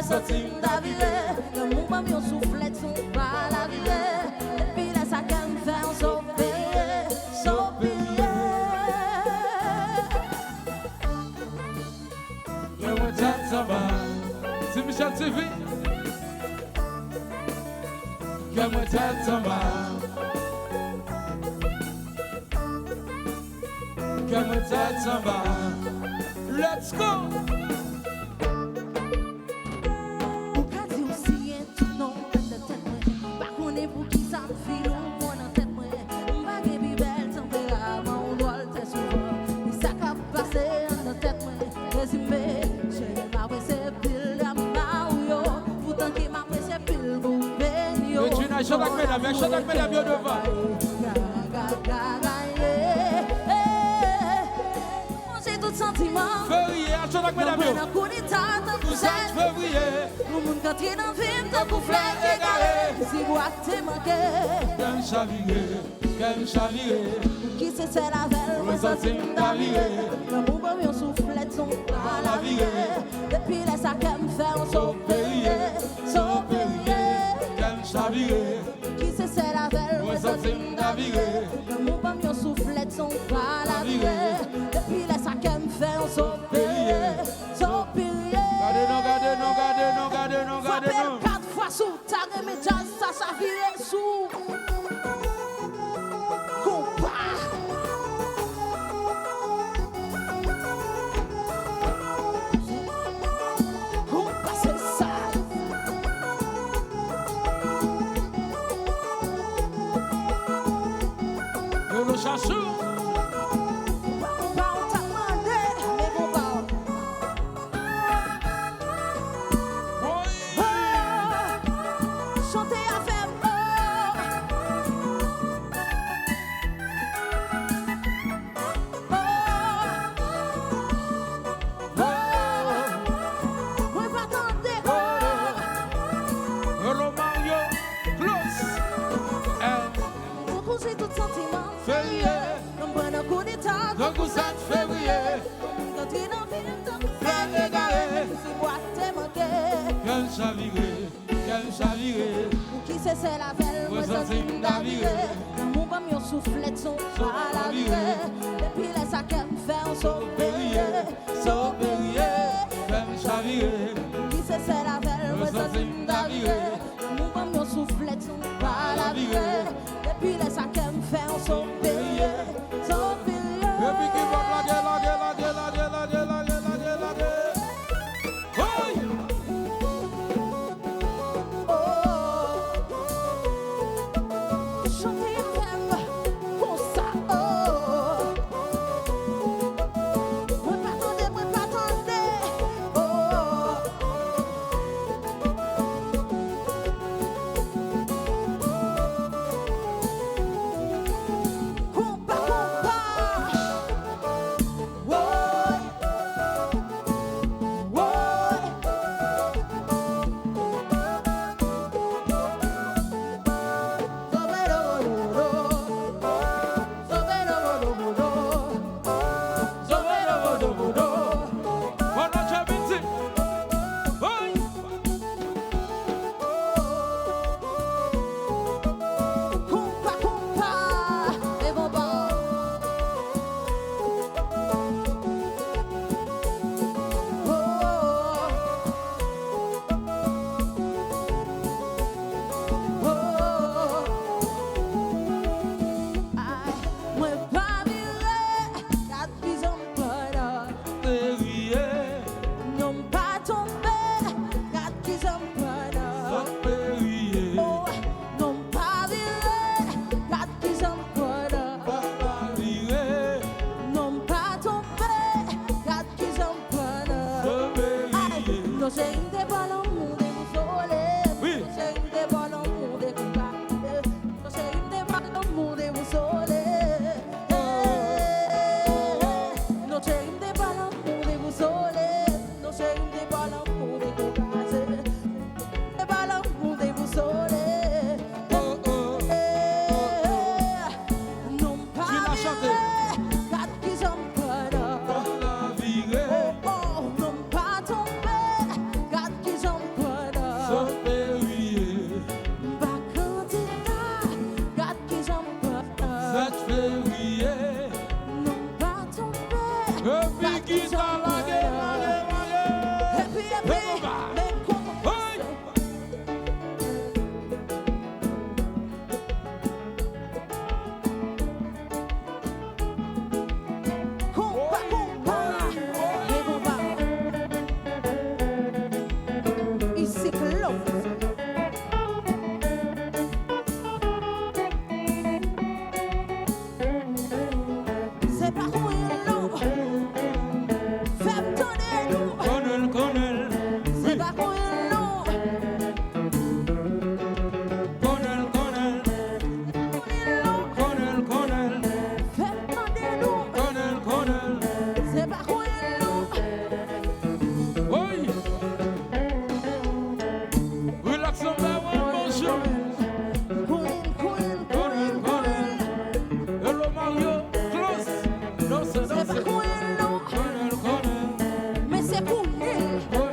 sorti d'avirer. Le mouvement mi soufflet son pas la virée. Depuis là ça qu'elle me fait s'opérer, s'opérer. Yo moi tête samba. C'est Michel TV. Yo moi tête samba. Yo moi tête samba. Let's go. Chante avec mesdames, bien devant. J'ai tout sentiment. Février, chante avec mesdames. Vous êtes février. Nous nous entrons dans le film, tant qu'on fleur égaré. Si vous actez manqué. Qu'un chaviré. Qui c'est la veille, moi sorti d'avirer. Le mouvement, on soufflette son pas la virée. Depuis les sacs, elle me fait s'opérer, s'opérer. Qui c'est la veille, moi sorti d'avirer. Le mouvement, on soufflette son pas la virée. Depuis les sacs, elle me fait s'opérer, s'opérer. Gardez-nous. Frappez 4 fois sous ta remédias, ça vire sous. Chachou. Donc vous êtes février. Quand tu n'en viens, tant que ça égaré. Si moi t'es manqué. Quel chaviré. Qui c'est la belle, moi sorti d'avirer. Le mouvement mi soufflette son pas la virée. Depuis les sacs elle me fait s'opérer, s'opérer. Quel chaviré. Qui c'est la belle, moi sorti d'avirer. Le mouvement mi soufflette son pas la virée. Depuis les sacs elle me fait s'opérer, s'opérer. Depuis qu'il va la gueule. oh,